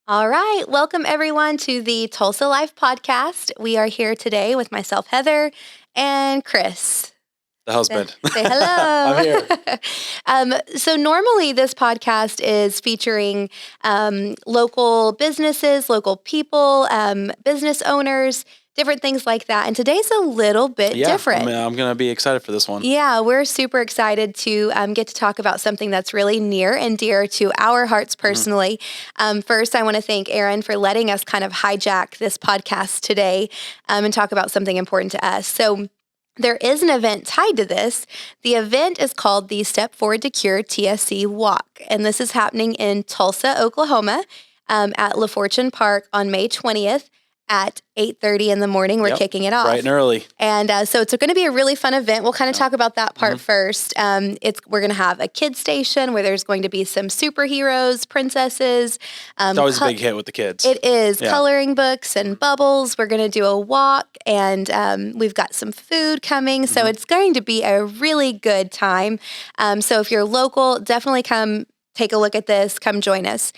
All right. Welcome, everyone, to the Tulsa Life podcast. We are here today with myself, Heather, and Chris. The husband. Say hello. I'm here. So normally this podcast is featuring local businesses, local people, business owners, different things like that. And today's a little bit different. I'm going to be excited for this one. Yeah, we're super excited to get to talk about something that's really near and dear to our hearts personally. First, I want to thank Aaron for letting us kind of hijack this podcast today and talk about something important to us. So there is an event tied to this. The event is called the Step Forward to Cure TSC Walk, and this is happening in Tulsa, Oklahoma, at LaFortune Park on May 20th. At 8:30 in the morning, we're kicking it off. Bright and early. And so it's going to be a really fun event. We'll kind of talk about that part first. We're going to have a kid station where there's going to be some superheroes, princesses. It's always a big hit with the kids. It is. Yeah. Coloring books and bubbles. We're going to do a walk, and we've got some food coming. So it's going to be a really good time. So if you're local, definitely come take a look at this. Come join us.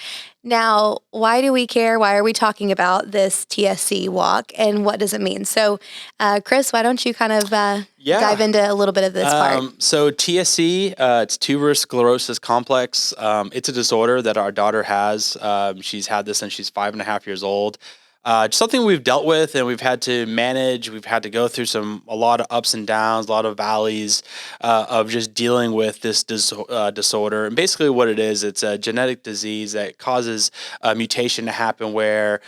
Now, why do we care? Why are we talking about this TSC walk, and what does it mean? So, Chris, why don't you kind of dive into a little bit of this part? So TSC, it's tuberous sclerosis complex. It's a disorder that our daughter has. She's had this since she's 5.5 years old. Something we've dealt with and we've had to manage. We've had to go through a lot of ups and downs, a lot of valleys of just dealing with this disorder. And basically what it is, it's a genetic disease that causes a mutation to happen where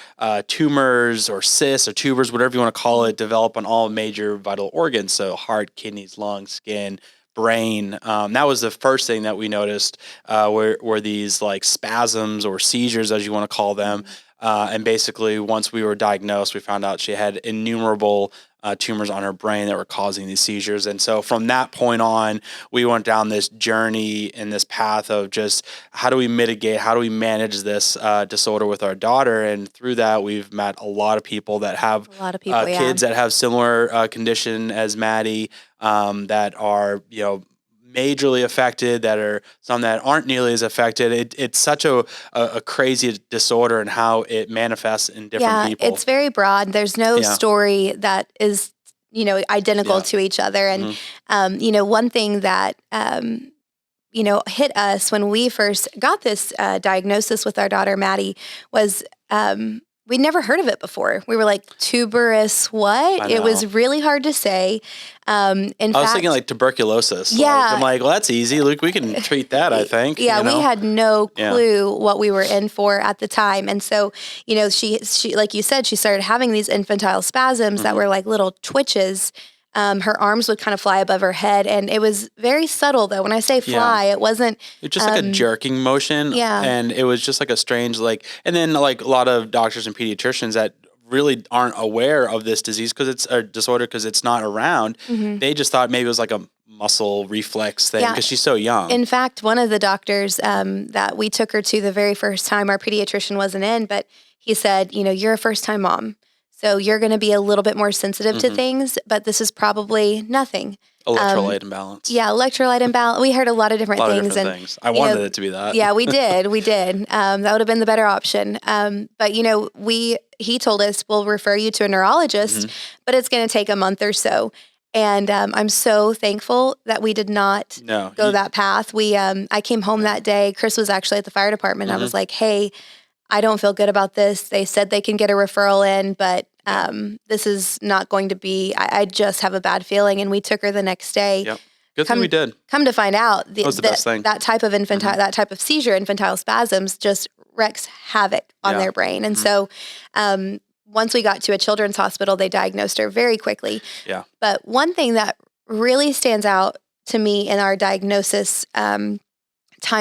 tumors or cysts or tubers, whatever you want to call it, develop on all major vital organs. So heart, kidneys, lungs, skin, brain. That was the first thing that we noticed were these like spasms or seizures, as you want to call them. And basically, once we were diagnosed, we found out she had innumerable tumors on her brain that were causing these seizures. And so from that point on, we went down this journey and this path of just how do we mitigate, how do we manage this disorder with our daughter? And through that, we've met a lot of people that have kids that have similar condition as Maddie that are, majorly affected, that are some that aren't nearly as affected. It's such a crazy disorder and how it manifests in different people. Yeah, it's very broad. There's no story that is, identical to each other. And, one thing that, hit us when we first got this diagnosis with our daughter, Maddie, was we'd never heard of it before. We were like, tuberous what? It was really hard to say. I was thinking like tuberculosis. Yeah. I'm like, well, that's easy. Luke, we can treat that, I think. Yeah, we had no clue what we were in for at the time. And so, she like you said, she started having these infantile spasms that were like little twitches. Her arms would kind of fly above her head, and it was very subtle though. When I say fly, it wasn't. It's just like a jerking motion. Yeah. And it was just like a strange, and then like a lot of doctors and pediatricians that really aren't aware of this disease because it's a disorder because it's not around. They just thought maybe it was like a muscle reflex thing because she's so young. In fact, one of the doctors that we took her to the very first time, our pediatrician wasn't in, but he said, you're a first-time mom. So you're going to be a little bit more sensitive to things, but this is probably nothing. Electrolyte imbalance. Yeah, electrolyte imbalance. We heard a lot of different things. I wanted it to be that. Yeah, we did. That would have been the better option. But he told us we'll refer you to a neurologist, but it's going to take a month or so. And I'm so thankful that we did not go that path. I came home that day. Chris was actually at the fire department. I was like, hey, I don't feel good about this. They said they can get a referral in, but this is not going to be, I just have a bad feeling. And we took her the next day. Yep. Good thing we did. Come to find out that was the best thing. That type of that type of seizure, infantile spasms, just wreaks havoc on their brain. And so once we got to a children's hospital, they diagnosed her very quickly. Yeah. But one thing that really stands out to me in our diagnosis time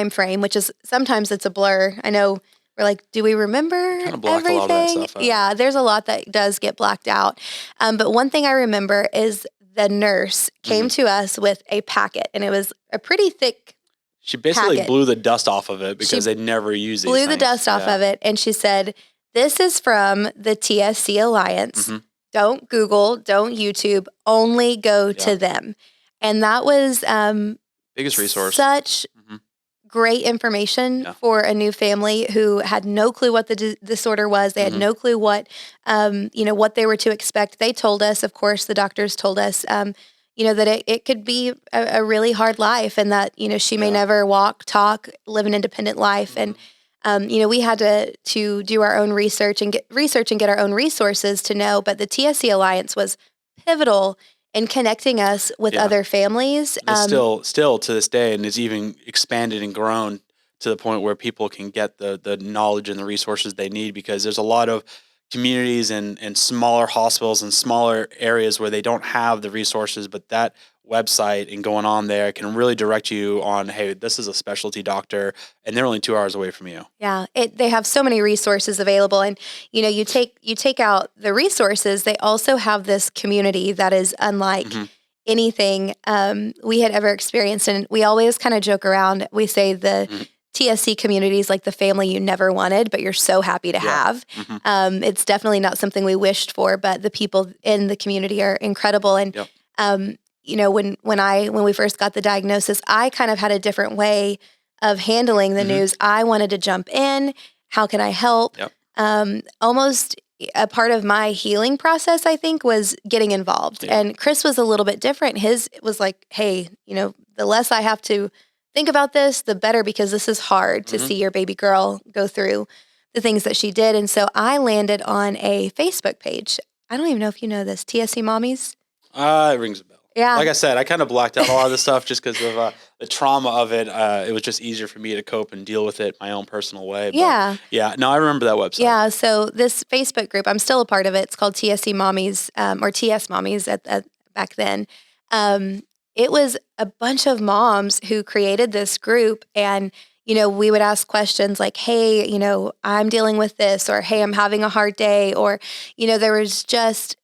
frame, which is sometimes it's a blur. I know we're like, do we remember everything? A lot of that stuff out. Yeah, there's a lot that does get blacked out. But one thing I remember is the nurse came to us with a packet, and it was a pretty thick She basically packet. blew the dust off of it because they never use these Blew the things. dust off of it, and she said, this is from the TSC Alliance. Don't Google, don't YouTube, only go to them. And that was biggest resource. Such great information Yeah. for a new family who had no clue what the disorder was. They had no clue what, what they were to expect. They told us, of course, the doctors told us, that it could be a really hard life, and that, she may never walk, talk, live an independent life. And, we had to do our own research and get our own resources to know, but the TSC Alliance was pivotal in connecting us with other families. It's still to this day, and it's even expanded and grown to the point where people can get the knowledge and the resources they need, because there's a lot of communities and smaller hospitals and smaller areas where they don't have the resources, but that website and going on there can really direct you on, hey, this is a specialty doctor and they're only 2 hours away from you. Yeah, they have so many resources available, and you take out the resources. They also have this community that is unlike anything we had ever experienced, and we always kind of joke around. We say the TSC community is like the family you never wanted, but you're so happy to have. It's definitely not something we wished for, but the people in the community are incredible. And when we first got the diagnosis, I kind of had a different way of handling the news. I wanted to jump in. How can I help? Almost a part of my healing process, I think, was getting involved. And Chris was a little bit different. His was like, hey, the less I have to think about this, the better, because this is hard to see your baby girl go through the things that she did. And so I landed on a Facebook page. I don't even know if you know this, TSC Mommies. It rings a bell. Yeah. Like I said, I kind of blacked out a lot of this stuff just because of the trauma of it. It was just easier for me to cope and deal with it my own personal way. But no, I remember that website. Yeah, so this Facebook group, I'm still a part of it. It's called TSC Mommies, or TS Mommies at back then. It was a bunch of moms who created this group, and we would ask questions like, hey, I'm dealing with this, or hey, I'm having a hard day, or there was just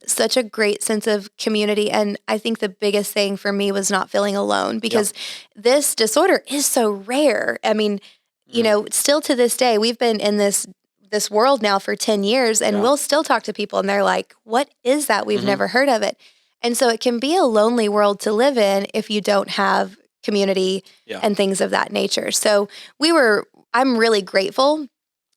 such a great sense of community. And I think the biggest thing for me was not feeling alone, because this disorder is so rare. I mean, still to this day, we've been in this world now for 10 years, and we'll still talk to people and they're like, what is that? We've never heard of it. And so it can be a lonely world to live in if you don't have community and things of that nature. So I'm really grateful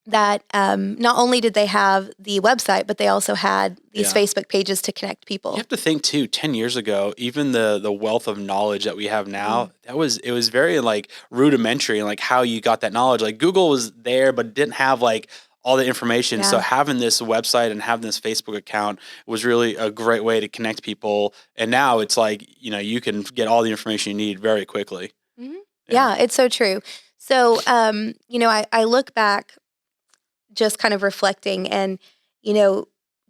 that not only did they have the website, but they also had these Facebook pages to connect people. You have to think too, 10 years ago, even the wealth of knowledge that we have now, it was very like rudimentary, and like how you got that knowledge. Like Google was there, but didn't have like all the information. So having this website and having this Facebook account was really a great way to connect people. And now it's like, you can get all the information you need very quickly. Yeah, it's so true. So, I look back just kind of reflecting and,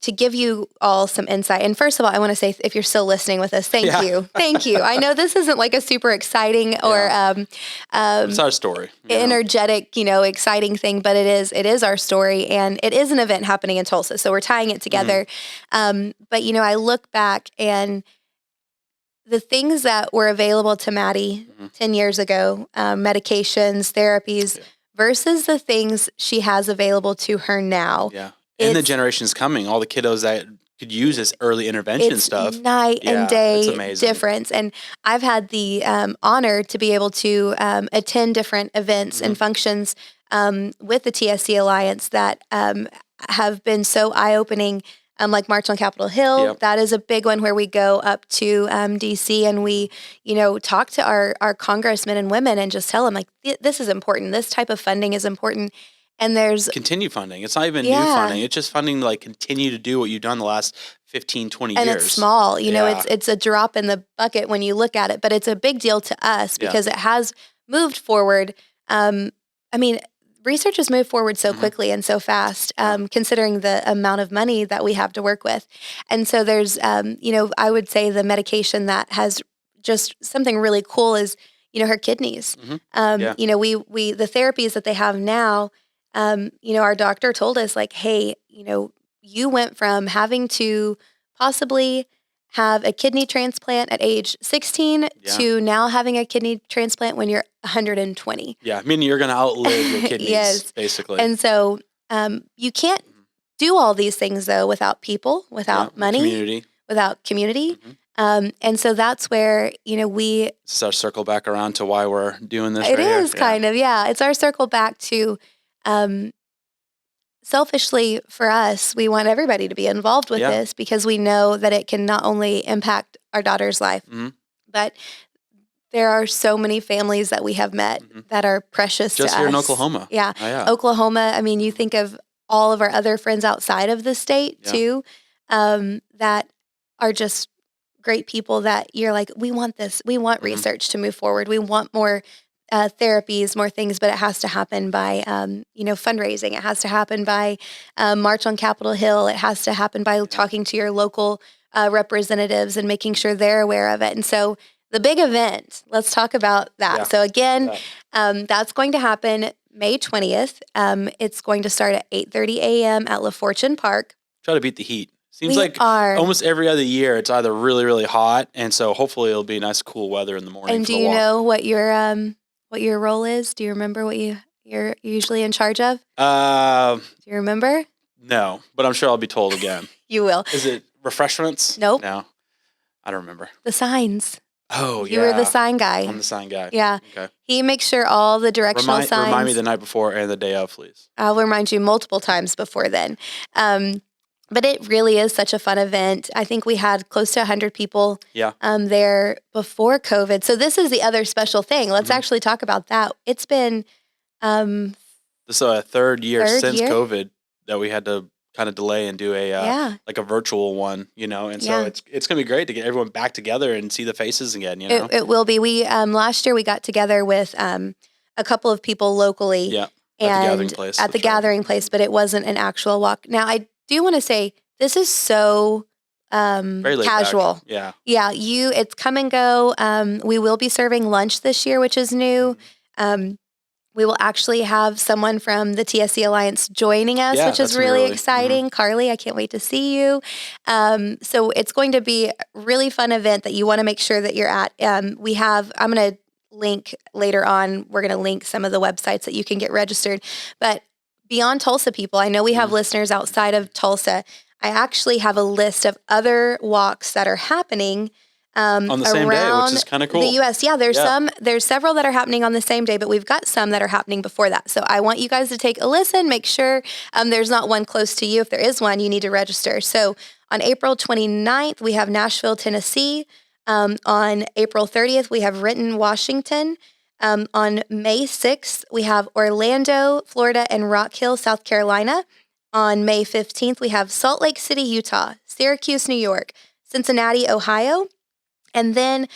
to give you all some insight. And first of all, I want to say, if you're still listening with us, thank you. Thank you. I know this isn't like a super exciting or it's our story. Energetic, exciting thing, but it is our story, and it is an event happening in Tulsa. So we're tying it together. But, I look back, and the things that were available to Maddie 10 years ago, medications, therapies, versus the things she has available to her now. Yeah. And the generations coming, all the kiddos that could use this early intervention stuff. Night and day difference. And I've had the honor to be able to attend different events and functions with the TSC Alliance that have been so eye-opening. Like March on Capitol Hill, that is a big one where we go up to DC and we, talk to our congressmen and women and just tell them, like, this is important. This type of funding is important. And there's continued funding. It's not even new funding. It's just funding to like continue to do what you've done the last 15, 20 years. And it's small, it's a drop in the bucket when you look at it, but it's a big deal to us because it has moved forward. Research has moved forward so quickly and so fast, considering the amount of money that we have to work with. And so there's, I would say the medication that has just something really cool is, her kidneys. We the therapies that they have now, our doctor told us, like, hey, you went from having to possibly have a kidney transplant at age 16 to now having a kidney transplant when you're 120. Yeah, meaning you're going to outlive your kidneys, basically. And so you can't do all these things, though, without people, without money, without community. And so that's where, This is our circle back around to why we're doing this it right here. is kind of, yeah, it's our circle back to, um, selfishly for us, we want everybody to be involved with this because we know that it can not only impact our daughter's life, but there are so many families that we have met that are precious to us. Just here in Oklahoma. Yeah. Oh, yeah. Oklahoma, I mean, you think of all of our other friends outside of the state too, that are just great people that you're like, we want this. We want research to move forward. We want more therapies, more things, but it has to happen by, fundraising. It has to happen by March on Capitol Hill. It has to happen by talking to your local representatives and making sure they're aware of it. And so the big event, let's talk about that. Yeah. So again, that's going to happen May 20th. It's going to start at 8:30 a.m. at La Fortune Park. Try to beat the heat. Seems like almost every other year it's either really, really hot, and so hopefully it'll be nice, cool weather in the morning. And do you know what your role is? Do you remember what you're usually in charge of? Do you remember? No, but I'm sure I'll be told again. You will. Is it refreshments? Nope. No, I don't remember. The signs. Oh, yeah. You were the sign guy. I'm the sign guy. Yeah. Okay. He makes sure all the directional signs. Remind me the night before and the day of, please. I'll remind you multiple times before then. But it really is such a fun event. I think we had close to 100 people there before COVID. So this is the other special thing. Let's actually talk about that. It's been this is a third year since COVID that we had to kind of delay and do a like a virtual one, and so it's gonna be great to get everyone back together and see the faces again. It will be. We last year we got together with a couple of people locally, at the gathering place. At the gathering place, but it wasn't an actual walk. Now I do want to say this is so very casual. Back. Yeah. It's come and go. We will be serving lunch this year, which is new. We will actually have someone from the TSC Alliance joining us, which is really exciting. Carly, I can't wait to see you. So it's going to be a really fun event that you want to make sure that you're at. I'm going to link later on. We're going to link some of the websites that you can get registered. But beyond Tulsa people, I know we have listeners outside of Tulsa. I actually have a list of other walks that are happening on the same day, which is kind of cool. The U.S. Yeah, there's several that are happening on the same day, but we've got some that are happening before that. So I want you guys to take a listen, make sure there's not one close to you. If there is one, you need to register. So on April 29th, we have Nashville, Tennessee. On April 30th, we have Renton, Washington. On May 6th, we have Orlando, Florida, and Rock Hill, South Carolina. On May 15th, we have Salt Lake City, Utah, Syracuse, New York, Cincinnati, Ohio. And then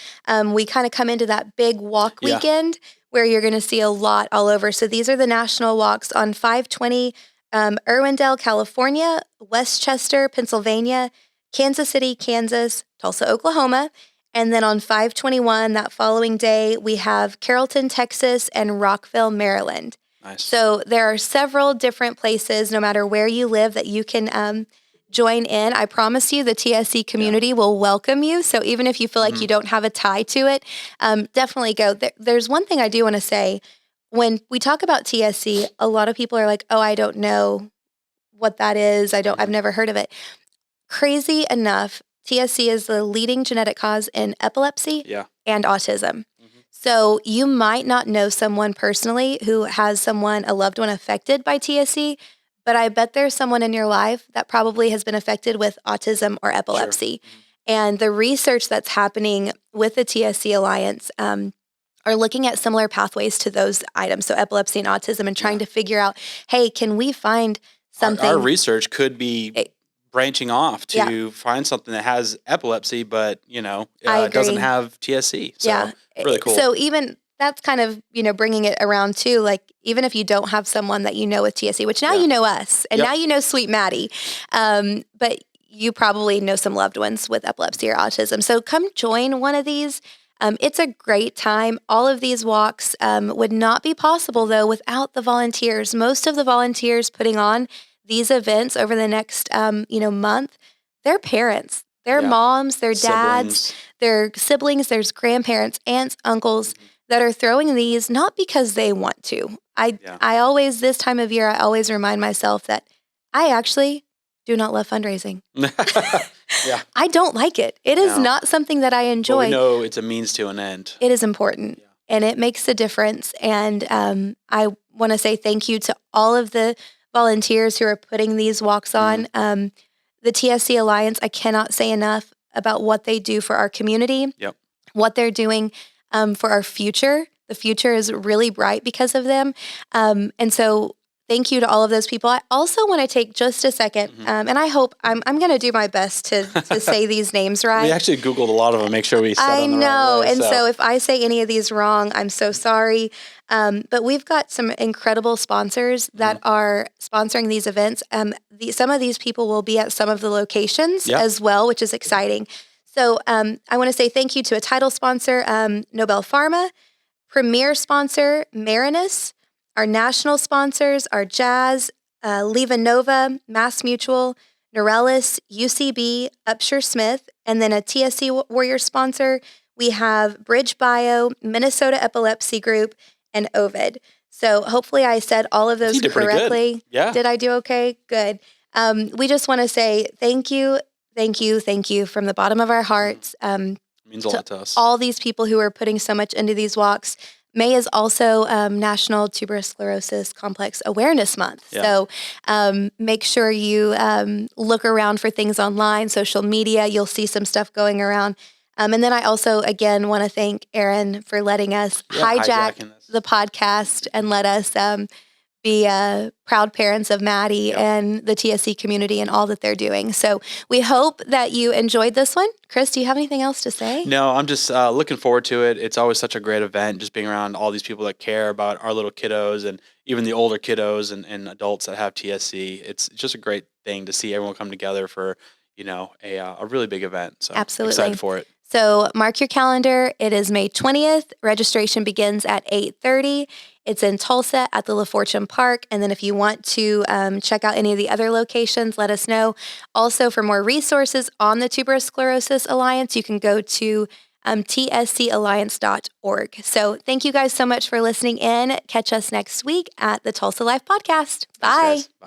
we kind of come into that big walk weekend where you're going to see a lot all over. So these are the national walks on 520 Irwindale, California, Westchester, Pennsylvania, Kansas City, Kansas, Tulsa, Oklahoma. And then on 521, that following day, we have Carrollton, Texas, and Rockville, Maryland. Nice. So there are several different places, no matter where you live, that you can join in. I promise you the TSC community will welcome you. So even if you feel like you don't have a tie to it, definitely go. There's one thing I do want to say. When we talk about TSC, a lot of people are like, oh, I don't know what that is. I've never heard of it. Crazy enough, TSC is the leading genetic cause in epilepsy and autism. So you might not know someone personally who has a loved one affected by TSC, but I bet there's someone in your life that probably has been affected with autism or epilepsy. Sure. And the research that's happening with the TSC Alliance are looking at similar pathways to those items, so epilepsy and autism, and trying to figure out, hey, can we find something? Our research could be branching off to find something that has epilepsy, but, doesn't have TSC. So really cool. So even that's kind of, bringing it around too, like even if you don't have someone that you know with TSC, which now you know us, and now you know Sweet Maddie, but you probably know some loved ones with epilepsy or autism. So come join one of these. It's a great time. All of these walks would not be possible, though, without the volunteers. Most of the volunteers putting on these events over the next, month, they're parents. They're moms, they're dads, they're siblings, there's grandparents, aunts, uncles that are throwing these not because they want to. I always, this time of year, I always remind myself that I actually do not love fundraising. Yeah. I don't like it. It is No. not something that I But enjoy. we know it's a means to an end. It is important and it makes a difference. And I want to say thank you to all of the volunteers who are putting these walks on. The TSC Alliance, I cannot say enough about what they do for our community, Yep. what they're doing for our future. The future is really bright because of them. And so thank you to all of those people. I also want to take just a second, and I hope I'm going to do my best to say these names right. We actually Googled a lot of them, make sure we said I them the know. right way. And so if I say any of these wrong, I'm so sorry. But we've got some incredible sponsors that are sponsoring these events. Some of these people will be at some of the locations as well, which is exciting. So I want to say thank you to a title sponsor, Nobel Pharma, premier sponsor, Marinus. Our national sponsors are Jazz, Levanova, Mass Mutual, Norellis, UCB, Upshur Smith, and then a TSC Warrior sponsor. We have Bridge Bio, Minnesota Epilepsy Group, and Ovid. So hopefully I said all of those correctly. Yeah. Did I do okay? Good. We just want to say thank you from the bottom of our hearts. It means a lot to us. All these people who are putting so much into these walks. May is also National Tuberous Sclerosis Complex Awareness Month. So make sure you look around for things online, social media. You'll see some stuff going around. And then I also, again, want to thank Aaron for letting us hijack the podcast and let us be proud parents of Maddie and the TSC community and all that they're doing. So we hope that you enjoyed this one. Chris, do you have anything else to say? No, I'm just looking forward to it. It's always such a great event, just being around all these people that care about our little kiddos and even the older kiddos and adults that have TSC. It's just a great thing to see everyone come together for, a really big event. So absolutely excited for it. So mark your calendar. It is May 20th. Registration begins at 8:30. It's in Tulsa at the LaFortune Park. And then if you want to check out any of the other locations, let us know. Also, for more resources on the Tuberous Sclerosis Alliance, you can go to tscalliance.org. So thank you guys so much for listening in. Catch us next week at the Tulsa Life Podcast. Bye. Thanks, guys. Bye.